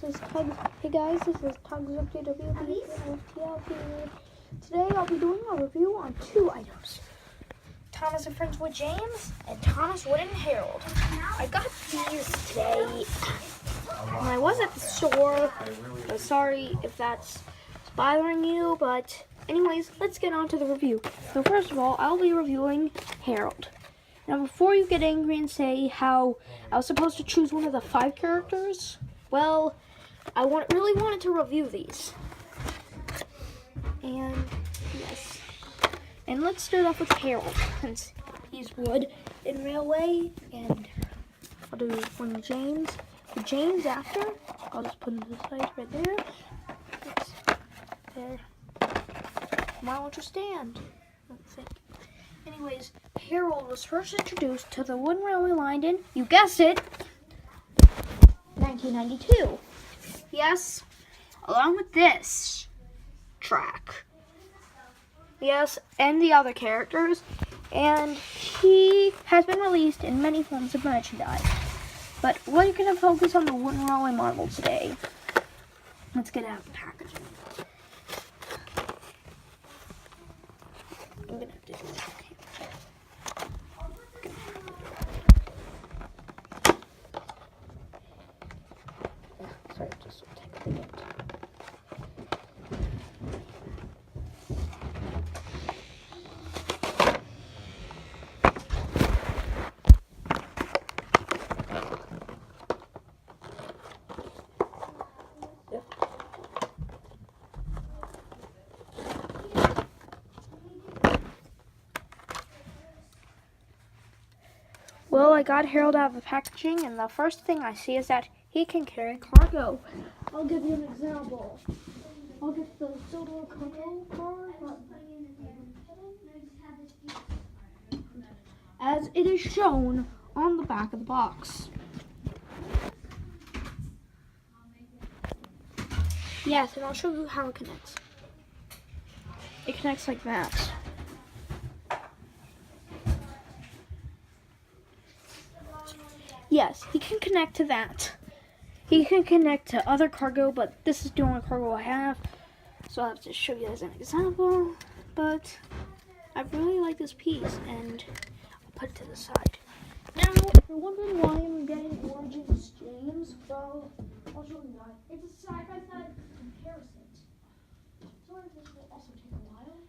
this is Tugs. Hey guys, this is Tugs of JWB here. Today I'll be doing a review on two items: Thomas and Friends Wood James and Thomas Wood and Harold. I got these today when I was at the store. Sorry if that's bothering you, but anyways, let's get on to the review. So first of all, I'll be reviewing Harold. Now, before you get angry and say how I was supposed to choose one of the 5 characters, well, I really wanted to review these. And, yes. And let's start off with Harold, since he's wood in Railway, and I'll do one James. The James after, I'll just put him to the side right there. Oops. There. Why won't you stand? Let's see. Anyways, Harold was first introduced to the wooden railway line in, you guessed it, 1992. Yes, along with this track. Yes, and the other characters. And he has been released in many forms of merchandise. But we're going to focus on the wooden railway model today. Let's get out the packaging. I'm going to have to do this. Sorry, just so take a minute. Well, I got Harold out of the packaging, and the first thing I see is that he can carry cargo. I'll give you an example. I'll get the silver cargo car, as it is shown on the back of the box. Yes, and I'll show you how it connects. It connects like that. Yes, he can connect to that. He can connect to other cargo, but this is the only cargo I have, so I'll have to show you as an example. But I really like this piece, and I'll put it to the side. Now, if you're wondering why I'm getting Origins James, well, I'll show you why. It's a side-by-side comparison. Sorry, this will also take a while.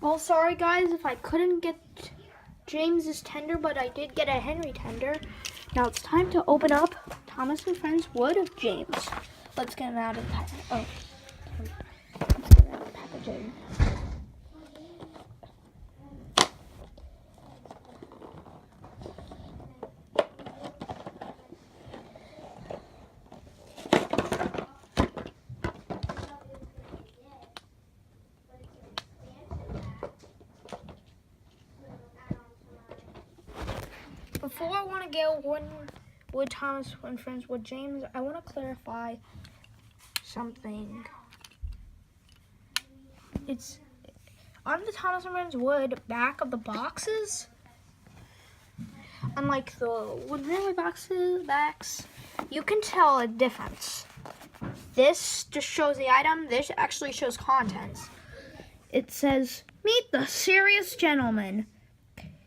Well, sorry guys if I couldn't get James's tender, but I did get a Henry tender. Now it's time to open up Thomas and Friends Wood of James. Let's get him out of the packaging. Let's get him out of the packaging. Before I want to get Wood Thomas and Friends Wood James, I want to clarify something. It's on the Thomas and Friends Wood back of the boxes, unlike the Wood Railway backs, you can tell a difference. This just shows the item. This actually shows contents. It says, "Meet the serious gentleman.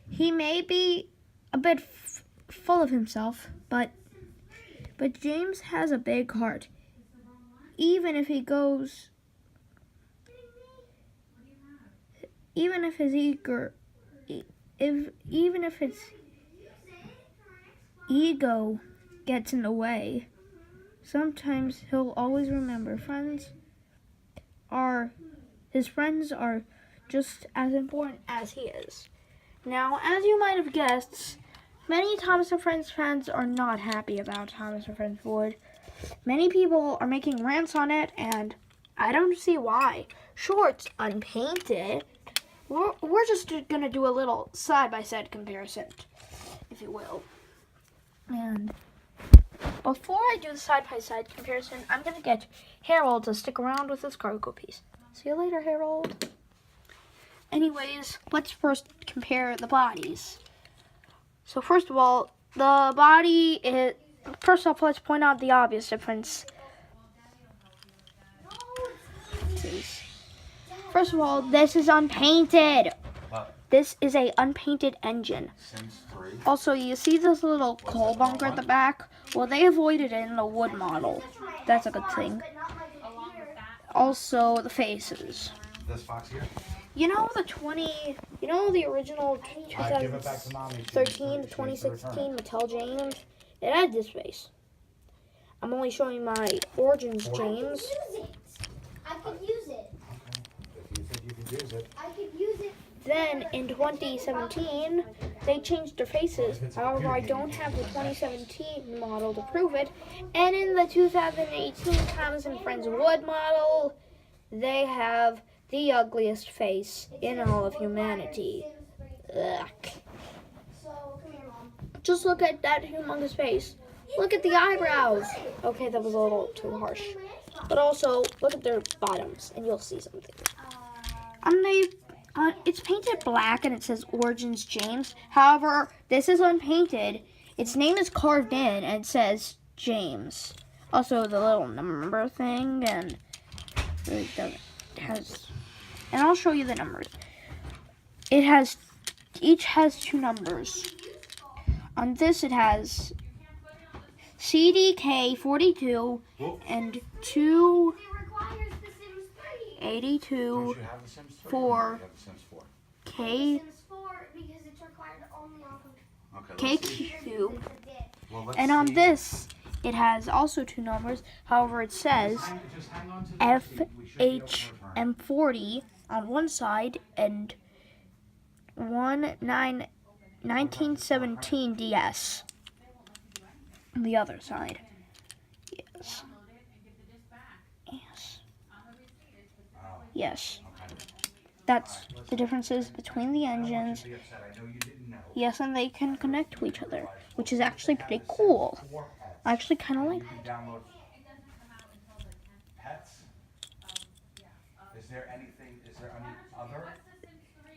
He may be a bit full of himself, but James has a big heart. Even if his ego gets in the way, sometimes he'll always remember his friends are just as important as he is. Now, as you might have guessed, many Thomas and Friends fans are not happy about Thomas and Friends Wood. Many people are making rants on it, and I don't see why. Sure, it's unpainted. We're just going to do a little side-by-side comparison, if you will. And before I do the side-by-side comparison, I'm going to get Harold to stick around with this cargo piece. See you later, Harold. Anyways, let's first compare the bodies. So first of all, the body is... First off, let's point out the obvious difference. First of all, this is unpainted. This is a unpainted engine. Also, you see this little coal bunker at the back? Well, they avoided it in the wood model. That's a good thing. Also, the faces. This box here? You know the original 2013 to 2016 Mattel James? It had this face. I'm only showing my Origins James. I could use it. If you think you can use it. I could use it. Then in 2017, they changed their faces. However, I don't have the 2017 model to prove it. And in the 2018 Thomas and Friends Wood model, they have the ugliest face in all of humanity. Ugh. So, come here, Mom. Just look at that humongous face. Look at the eyebrows. Okay, that was a little too harsh. But also, look at their bottoms, and you'll see something. It's painted black, and it says Origins James. However, this is unpainted. Its name is carved in, and it says James. Also, the little number thing, and it has... And I'll show you the numbers. Each has 2 numbers. On this, it has CDK 42 and 282 for K KQ. And on this, it has also 2 numbers. However, it says FHM40 on one side and 1917 DS on the other side. Yes. Yes. Yes. That's the differences between the engines. Yes, and they can connect to each other, which is actually pretty cool. I actually kind of like that. Is there any other?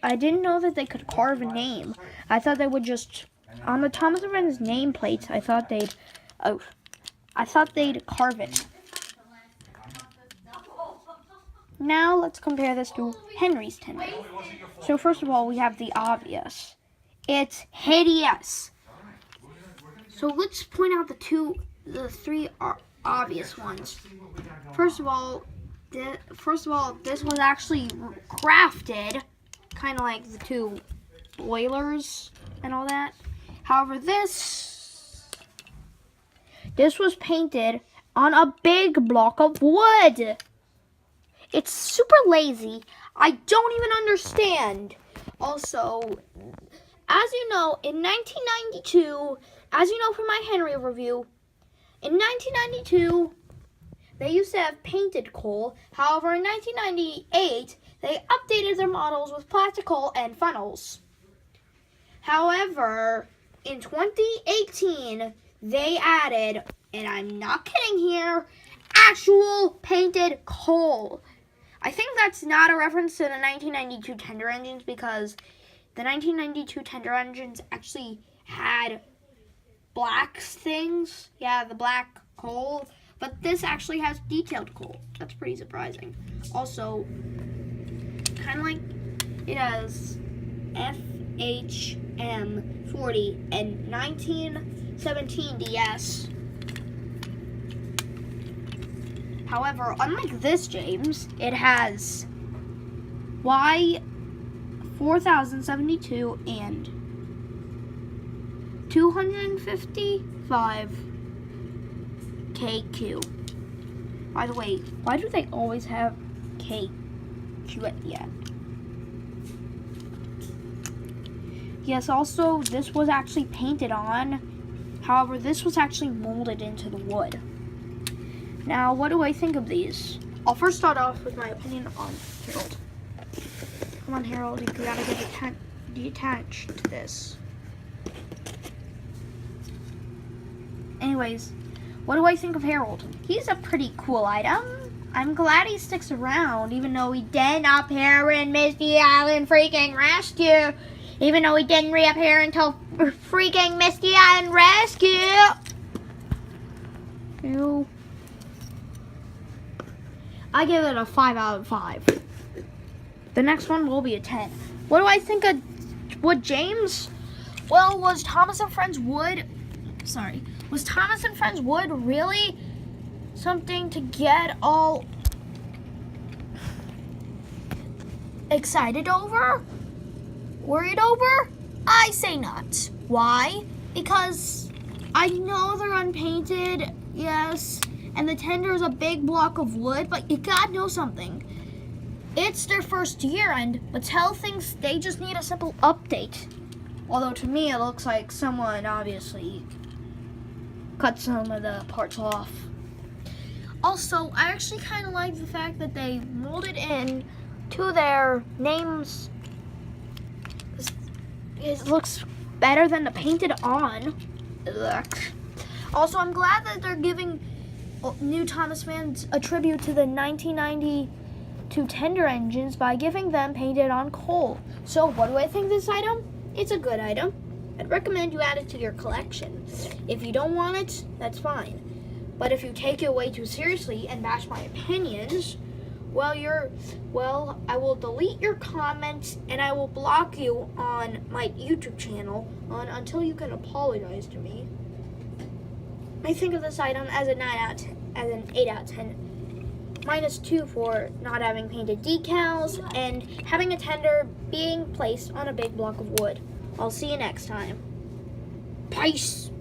I didn't know that they could carve a name. I thought they would just, on the Thomas and Friends nameplates, I thought they'd carve it. Now let's compare this to Henry's Tender. So first of all, we have the obvious. It's hideous. So let's point out the 3 obvious ones. First of all, this was actually crafted, kind of like the 2 boilers and all that. However, this was painted on a big block of wood. It's super lazy. I don't even understand. Also, as you know, in 1992, as you know from my Henry review, in 1992, they used to have painted coal. However, in 1998, they updated their models with plastic coal and funnels. However, in 2018, they added, and I'm not kidding here, actual painted coal. I think that's not a reference to the 1992 tender engines, because the 1992 tender engines actually had black things. Yeah, the black coal. But this actually has detailed coal. That's pretty surprising. Also, kind of like it has FHM40 and 1917 DS. However, unlike this James, it has Y4072 and 255 KQ. By the way, why do they always have KQ at the end? Yes, also, this was actually painted on. However, this was actually molded into the wood. Now, what do I think of these? I'll first start off with my opinion on Harold. Come on, Harold, you gotta get detached to this. Anyways, what do I think of Harold? He's a pretty cool item. I'm glad he sticks around, even though he didn't appear in Misty Island freaking Rescue. Even though he didn't reappear until freaking Misty Island Rescue. Ew. I give it a 5 out of 5. The next one will be a 10. What do I think of Wood James? Well, was Thomas and Friends Wood really something to get all excited over? Worried over? I say not. Why? Because I know they're unpainted, yes, and the tender is a big block of wood, but you gotta know something. It's their first year, and Mattel thinks they just need a simple update. Although to me, it looks like someone obviously cut some of the parts off. Also, I actually kind of like the fact that they molded in to their names. It looks better than the painted on look. Also, I'm glad that they're giving new Thomas fans a tribute to the 1992 Tender engines by giving them painted on coal. So, what do I think of this item? It's a good item. I'd recommend you add it to your collection. If you don't want it, that's fine. But if you take it way too seriously and bash my opinions, I will delete your comments and I will block you on my YouTube channel until you can apologize to me. I think of this item as an 8 out of 10. -2 for not having painted decals and having a tender being placed on a big block of wood. I'll see you next time. Peace.